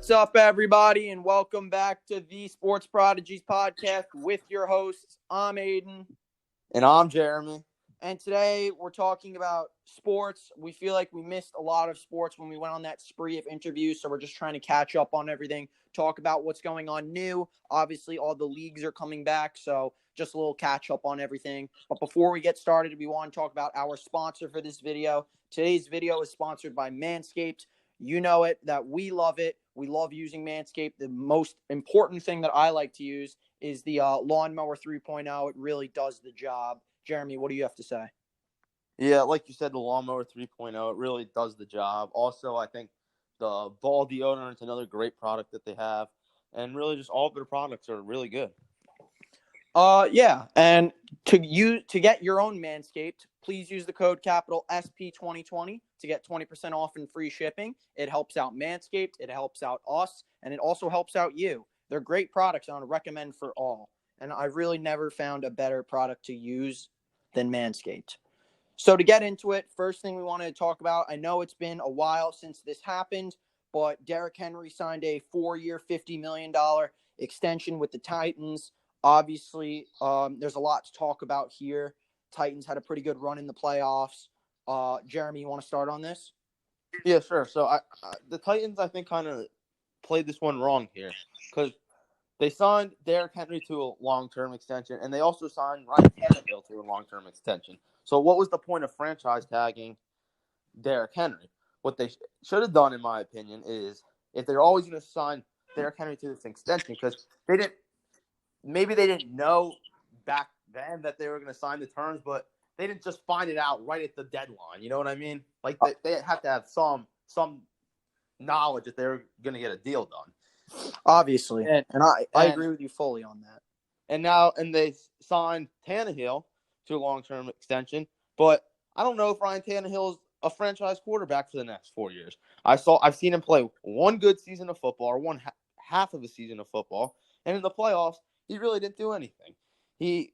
What's up, everybody, and welcome back to the Sports Prodigies podcast with your hosts. I'm Aiden. And I'm Jeremy. And today we're talking about sports. We feel like we missed a lot of sports when we went on that spree of interviews, so we're just trying to catch up on everything, talk about what's going on new. Obviously, all the leagues are coming back, so just a little catch up on everything. But before we get started, we want to talk about our sponsor for this video. Today's video is sponsored by Manscaped. You know it, that we love it. We love using Manscaped. The most important thing that I like to use is the Lawnmower 3.0. It really does the job. Jeremy, what do you have to say? Yeah, like you said, the Lawnmower 3.0, it really does the job. Also, I think the ball deodorant is another great product that they have. And really just all of their products are really good. Yeah, and to get your own Manscaped, please use the code capital SP2020 to get 20% off and free shipping. It helps out Manscaped, it helps out us, and it also helps out you. They're great products I want to recommend for all. And I've really never found a better product to use than Manscaped. So to get into it, first thing we wanted to talk about, I know it's been a while since this happened, but Derrick Henry signed a 4-year, $50 million extension with the Titans. Obviously, there's a lot to talk about here. Titans had a pretty good run in the playoffs. Jeremy, you want to start on this? Yeah, sure. So the Titans, I think, kind of played this one wrong here because they signed Derrick Henry to a long-term extension, and they also signed Ryan Tannehill to a long-term extension. So what was the point of franchise tagging Derrick Henry? What they should have done, in my opinion, is if they're always going to sign Derrick Henry to this extension, because they didn't know back then that they were going to sign the terms, but they didn't just find it out right at the deadline. You know what I mean? Like they have to have some knowledge that they're going to get a deal done. Obviously, and I agree with you fully on that. And they signed Tannehill to a long-term extension, but I don't know if Ryan Tannehill is a franchise quarterback for the next 4 years. I've seen him play one good season of football, or one half of a season of football, and in the playoffs, he really didn't do anything. He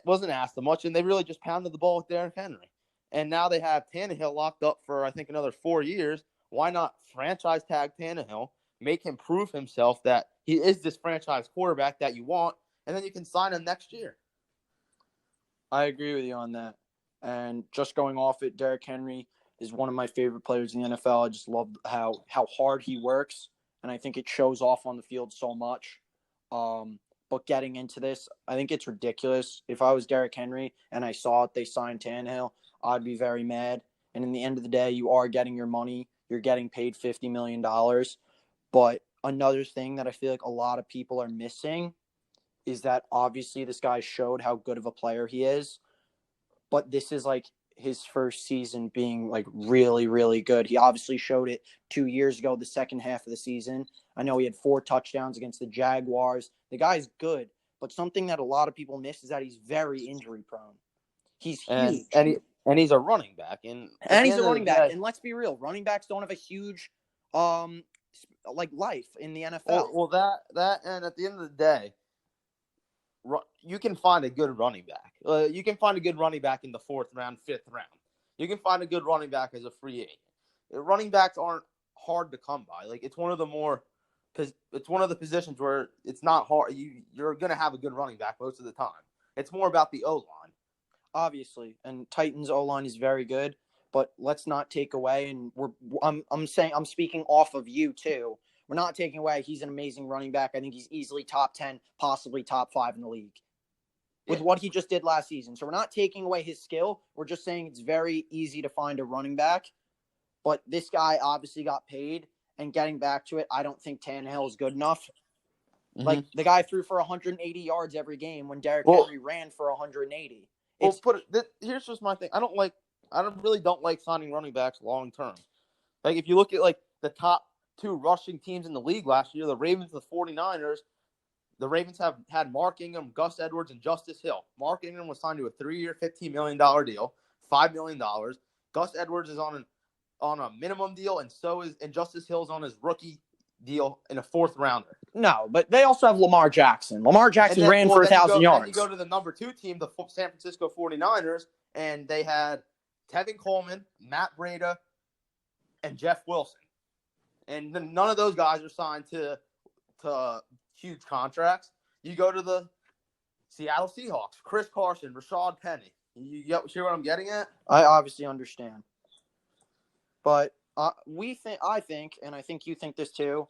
wasn't asked much, and they really just pounded the ball with Derrick Henry. And now they have Tannehill locked up for, I think, another 4 years. Why not franchise tag Tannehill, make him prove himself that he is this franchise quarterback that you want, and then you can sign him next year. I agree with you on that. And just going off it, Derrick Henry is one of my favorite players in the NFL. I just love how hard he works, and I think it shows off on the field so much. But getting into this, I think it's ridiculous. If I was Derrick Henry and I saw they signed Tannehill, I'd be very mad. And in the end of the day, you are getting your money. You're getting paid $50 million. But another thing that I feel like a lot of people are missing is that obviously this guy showed how good of a player he is. But this is like his first season being like really, really good. He obviously showed it 2 years ago, the second half of the season. I know he had 4 touchdowns against the Jaguars. The guy's good, but something that a lot of people miss is that he's very injury prone. He's huge. And he's a running back. And he's a running back. And let's be real, running backs don't have a huge life in the NFL. Well, that and at the end of the day, you can find a good running back. You can find a good running back in the 4th round, 5th round. You can find a good running back as a free agent. Running backs aren't hard to come by. Like it's one of the positions where it's not hard. You're going to have a good running back most of the time. It's more about the O-line. Obviously, and Titans O-line is very good, but let's not take away. And I'm speaking off of you too. We're not taking away. He's an amazing running back. I think he's easily top 10, possibly top 5 in the league with what he just did last season. So we're not taking away his skill. We're just saying it's very easy to find a running back. But this guy obviously got paid. And getting back to it, I don't think Tannehill is good enough. Mm-hmm. Like the guy threw for 180 yards every game when Derrick Henry ran for 180. Here's just my thing. I really don't like signing running backs long term. Like if you look at like the top 2 rushing teams in the league last year, the Ravens and the 49ers, the Ravens have had Mark Ingram, Gus Edwards, and Justice Hill. Mark Ingram was signed to a 3-year, $15 million deal, $5 million. Gus Edwards is on a minimum deal, and Justice Hill's on his rookie deal in a 4th rounder. No, but they also have Lamar Jackson. Lamar Jackson ran for 1,000 yards. Then you go to the number 2 team, the San Francisco 49ers, and they had Tevin Coleman, Matt Breida, and Jeff Wilson. and none of those guys are signed to huge contracts. You go to the Seattle Seahawks, Chris Carson, Rashad Penny. You hear what I'm getting at? I obviously understand, but I think, and I think you think this too.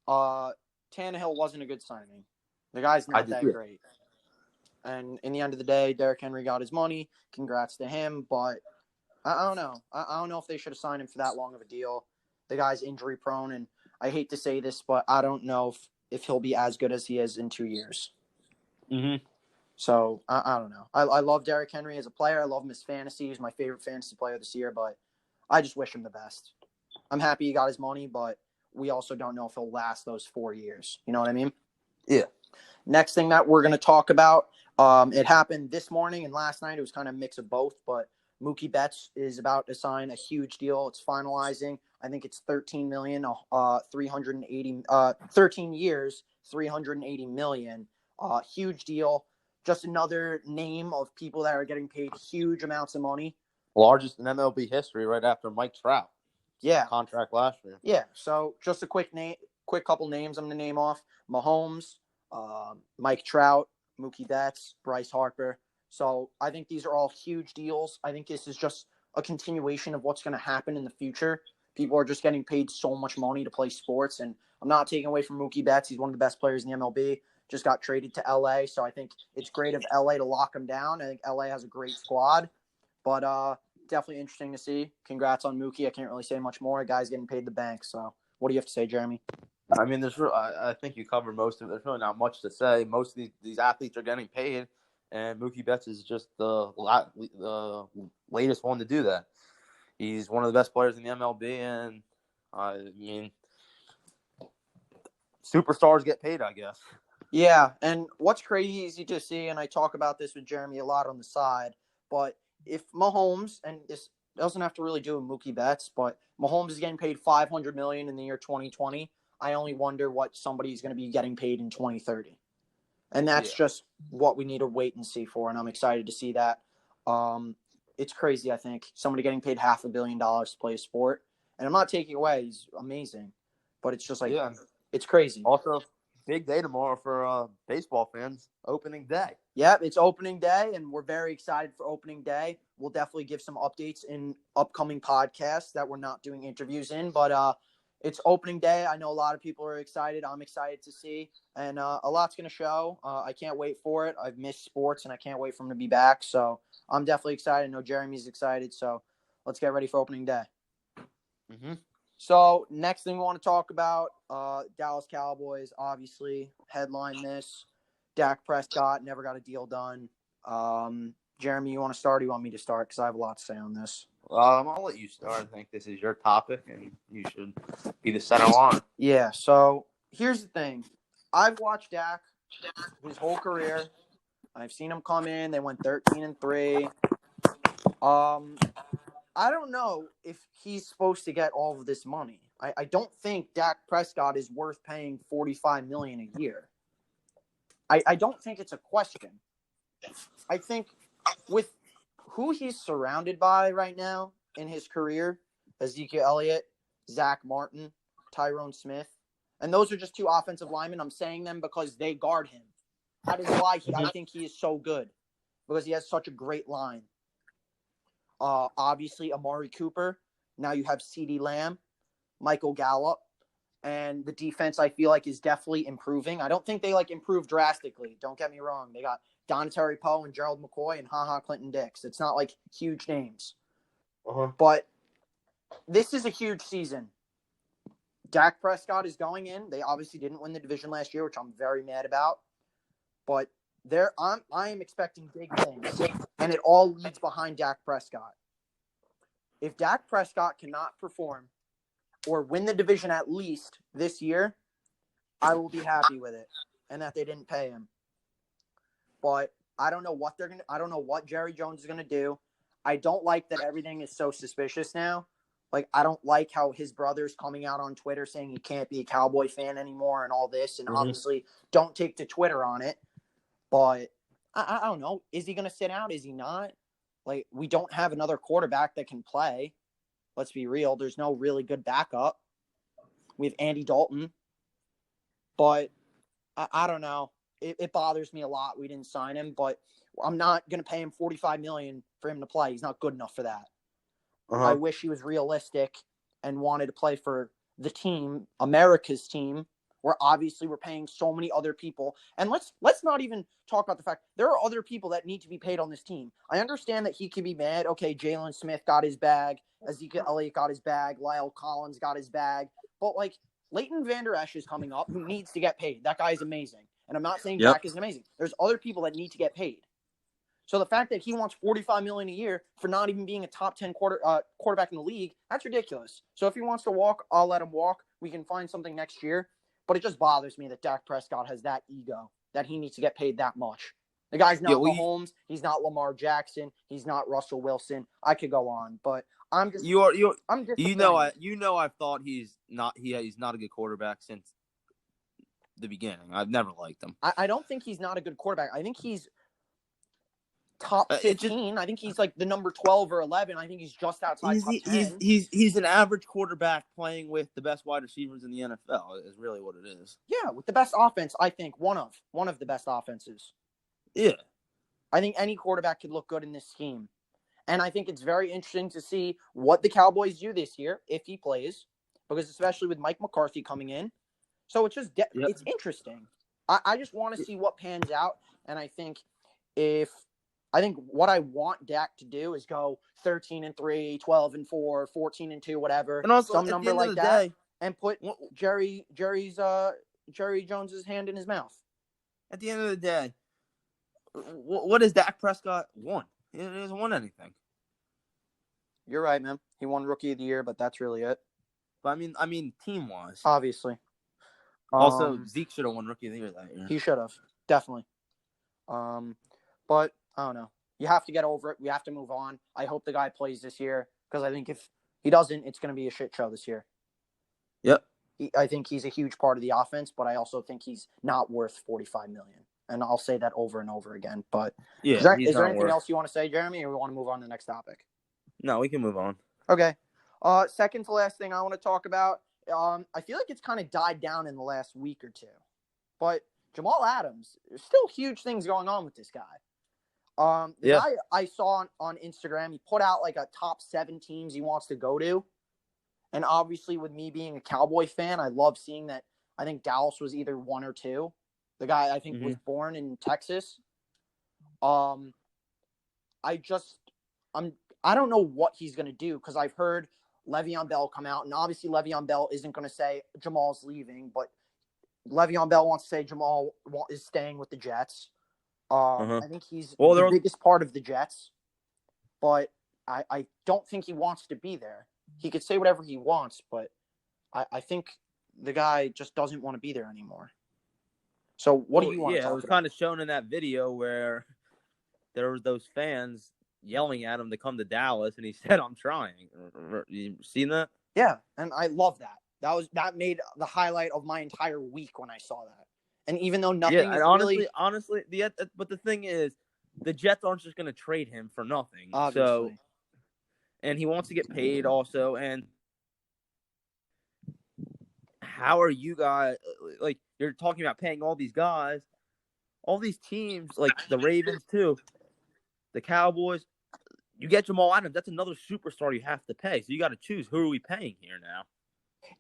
Tannehill wasn't a good signing. The guy's not that great. And in the end of the day, Derrick Henry got his money. Congrats to him. But I don't know. I don't know if they should have signed him for that long of a deal. The guy's injury prone, and I hate to say this, but I don't know if he'll be as good as he is in 2 years. Mm-hmm. So I don't know. I love Derrick Henry as a player. I love him as fantasy. He's my favorite fantasy player this year, but I just wish him the best. I'm happy he got his money, but we also don't know if he'll last those 4 years. You know what I mean? Yeah. Next thing that we're going to talk about, it happened this morning and last night. It was kind of a mix of both, but Mookie Betts is about to sign a huge deal. It's finalizing. I think it's $13 million, 13 years, $380 million. Huge deal. Just another name of people that are getting paid huge amounts of money. Largest in MLB history, right after Mike Trout. Yeah. Contract last year. Yeah. So just a quick couple names I'm going to name off. Mahomes, Mike Trout, Mookie Betts, Bryce Harper. So I think these are all huge deals. I think this is just a continuation of what's going to happen in the future. People are just getting paid so much money to play sports, and I'm not taking away from Mookie Betts. He's one of the best players in the MLB. Just got traded to LA, so I think it's great of LA to lock him down. I think LA has a great squad, but definitely interesting to see. Congrats on Mookie. I can't really say much more. Guy's getting paid the bank. So what do you have to say, Jeremy? I mean, I think you covered most of it. There's really not much to say. Most of these athletes are getting paid, and Mookie Betts is just the latest one to do that. He's one of the best players in the MLB, and I mean, superstars get paid, I guess. Yeah, and what's crazy to see, and I talk about this with Jeremy a lot on the side, but if Mahomes, and this doesn't have to really do with Mookie Betts, but Mahomes is getting paid $500 million in the year 2020, I only wonder what somebody's going to be getting paid in 2030. And that's just what we need to wait and see for, and I'm excited to see that. It's crazy, I think. Somebody getting paid $500 million to play a sport. And I'm not taking away. He's amazing. But it's just like, it's crazy. Also, big day tomorrow for baseball fans. Opening day. Yeah, it's opening day, and we're very excited for opening day. We'll definitely give some updates in upcoming podcasts that we're not doing interviews in. But it's opening day. I know a lot of people are excited. I'm excited to see. And a lot's going to show. I can't wait for it. I've missed sports, and I can't wait for them to be back. So I'm definitely excited. I know Jeremy's excited. So let's get ready for opening day. Mm-hmm. So next thing we want to talk about, Dallas Cowboys, obviously, headline this. Dak Prescott never got a deal done. Jeremy, you want to start or you want me to start? Because I have a lot to say on this. I'll let you start. I think this is your topic, and you should be the center line. Yeah, so here's the thing. I've watched Dak his whole career. I've seen him come in. They went 13-3. I don't know if he's supposed to get all of this money. I don't think Dak Prescott is worth paying $45 million a year. I don't think it's a question. I think with who he's surrounded by right now in his career, Ezekiel Elliott, Zach Martin, Tyrone Smith, and those are just two offensive linemen. I'm saying them because they guard him. That is why I think he is so good, because he has such a great line. Obviously, Amari Cooper. Now you have CeeDee Lamb, Michael Gallup, and the defense I feel like is definitely improving. I don't think they improved drastically. Don't get me wrong. They got Dontarie Poe and Gerald McCoy and Clinton Dix. It's not like huge names. But this is a huge season. Dak Prescott is going in. They obviously didn't win the division last year, which I'm very mad about. But I am expecting big things, and it all leads behind Dak Prescott. If Dak Prescott cannot perform or win the division at least this year, I will be happy with it, and that they didn't pay him. But I don't know what I don't know what Jerry Jones is gonna do. I don't like that everything is so suspicious now. I don't like how his brother's coming out on Twitter saying he can't be a Cowboy fan anymore and all this, and obviously don't take to Twitter on it. But I don't know. Is he going to sit out? Is he not? We don't have another quarterback that can play. Let's be real. There's no really good backup. We have Andy Dalton. But I don't know. It bothers me a lot we didn't sign him, but I'm not going to pay him $45 million for him to play. He's not good enough for that. I wish he was realistic and wanted to play for the team, America's team, where obviously we're paying so many other people. And let's not even talk about the fact there are other people that need to be paid on this team. I understand that he could be mad. Okay, Jalen Smith got his bag. Ezekiel Elliott got his bag. Lyle Collins got his bag. But, like, Leighton Vander Esch is coming up who needs to get paid. That guy is amazing. And I'm not saying Dak isn't amazing. There's other people that need to get paid. So the fact that he wants $45 million a year for not even being a top 10 quarterback in the league, that's ridiculous. So if he wants to walk, I'll let him walk. We can find something next year. But it just bothers me that Dak Prescott has that ego, that he needs to get paid that much. The guy's not Mahomes. He's not Lamar Jackson. He's not Russell Wilson. I could go on, but I'm just I'm disappointed. I've thought he's not a good quarterback since the beginning. I've never liked him. I don't think he's not a good quarterback. I think he's top 15. I think he's like the number 12 or 11. I think he's just outside top 10. He's an average quarterback playing with the best wide receivers in the NFL is really what it is. Yeah, with the best offense, I think one of the best offenses. Yeah. I think any quarterback could look good in this scheme. And I think it's very interesting to see what the Cowboys do this year if he plays, because especially with Mike McCarthy coming in. So it's just it's interesting. I just want to see what pans out, and I think what I want Dak to do is go 13-3, 12-4, 14-2, whatever, and also, some number like that, and put Jerry Jones's hand in his mouth. At the end of the day, what has Dak Prescott won? He hasn't won anything. You're right, man. He won Rookie of the Year, but that's really it. But I mean, team-wise, obviously. Also, Zeke should have won Rookie of the Year that year. He should have, definitely. But I don't know. You have to get over it. We have to move on. I hope the guy plays this year, because I think if he doesn't, it's going to be a shit show this year. Yep. I think he's a huge part of the offense, but I also think he's not worth $45 million. And I'll say that over and over again. But yeah, is there anything else you want to say, Jeremy, or we want to move on to the next topic? No, we can move on. Okay. Second to last thing I want to talk about, I feel like it's kind of died down in the last week or two. But Jamal Adams, there's still huge things going on with this guy. The guy I saw on Instagram, he put out like a top 7 teams he wants to go to. And obviously with me being a Cowboy fan, I love seeing that. I think Dallas was either 1 or 2. The guy I think was born in Texas. I don't know what he's going to do, because I've heard Le'Veon Bell come out, and obviously Le'Veon Bell isn't going to say Jamal's leaving, but Le'Veon Bell wants to say Jamal is staying with the Jets. I think he's the biggest part of the Jets, but I don't think he wants to be there. He could say whatever he wants, but I think the guy just doesn't want to be there anymore. So what do you want to talk about? Yeah, it was kind of shown in that video where there were those fans yelling at him to come to Dallas, and he said, "I'm trying." You seen that? Yeah, and I love that. That made the highlight of my entire week when I saw that. And even though nothing is honestly, but the thing is, the Jets aren't just going to trade him for nothing. Obviously. So, and he wants to get paid also. And how are you guys, like, you're talking about paying all these guys, all these teams, like the Ravens too, the Cowboys, you get Jamal Adams, that's another superstar you have to pay. So you got to choose, who are we paying here now?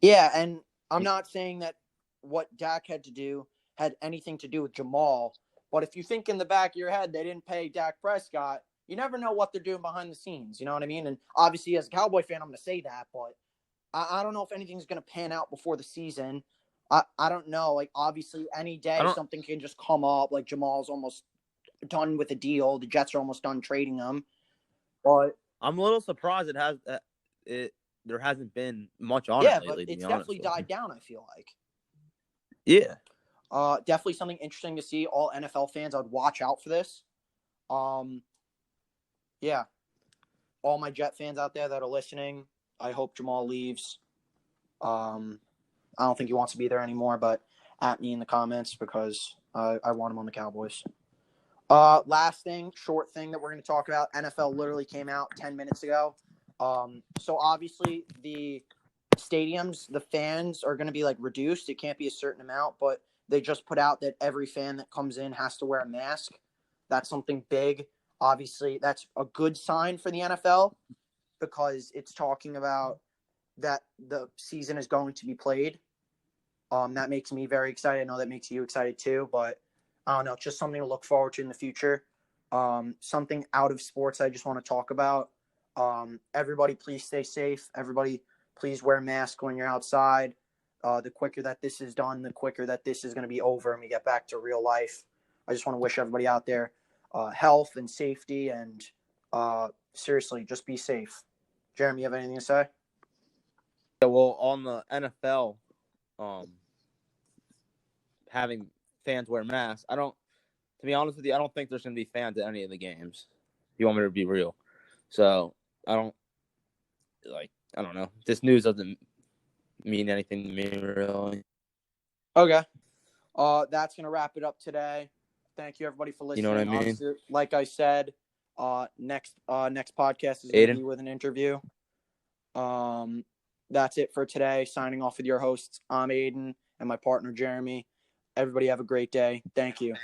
Yeah, and I'm not saying that what Dak had to do had anything to do with Jamal, but if you think in the back of your head they didn't pay Dak Prescott, you never know what they're doing behind the scenes. You know what I mean? And obviously, as a Cowboy fan, I'm going to say that, but I don't know if anything's going to pan out before the season. I don't know. Like, obviously, any day something can just come up. Like, Jamal's almost done with a deal. The Jets are almost done trading him. But I'm a little surprised there hasn't been much on it lately. But it's definitely died down, I feel like. Yeah. Definitely something interesting to see. All NFL fans, I'd watch out for this. Yeah. All my Jet fans out there that are listening, I hope Jamal leaves. I don't think he wants to be there anymore, but at me in the comments, because I want him on the Cowboys. Last thing, short thing that we're going to talk about. NFL literally came out 10 minutes ago. So obviously the stadiums, the fans are going to be like reduced. It can't be a certain amount, but they just put out that every fan that comes in has to wear a mask. That's something big. Obviously, that's a good sign for the NFL because it's talking about that the season is going to be played. That makes me very excited. I know that makes you excited too, but I don't know, it's just something to look forward to in the future. Something out of sports I just want to talk about. Everybody, please stay safe. Everybody, please wear masks when you're outside. The quicker that this is done, the quicker that this is going to be over and we get back to real life. I just want to wish everybody out there health and safety, and seriously, just be safe. Jeremy, you have anything to say? Yeah, well, on the NFL, having fans wear masks, to be honest with you, I don't think there's going to be fans at any of the games. If you want me to be real. So, I don't know. This news doesn't mean anything to me, really. Okay. That's going to wrap it up today. Thank you, everybody, for listening. You know what I mean? Obviously, like I said, next podcast is going to be with an interview. That's it for today. Signing off with your hosts. I'm Aiden and my partner, Jeremy. Everybody have a great day. Thank you.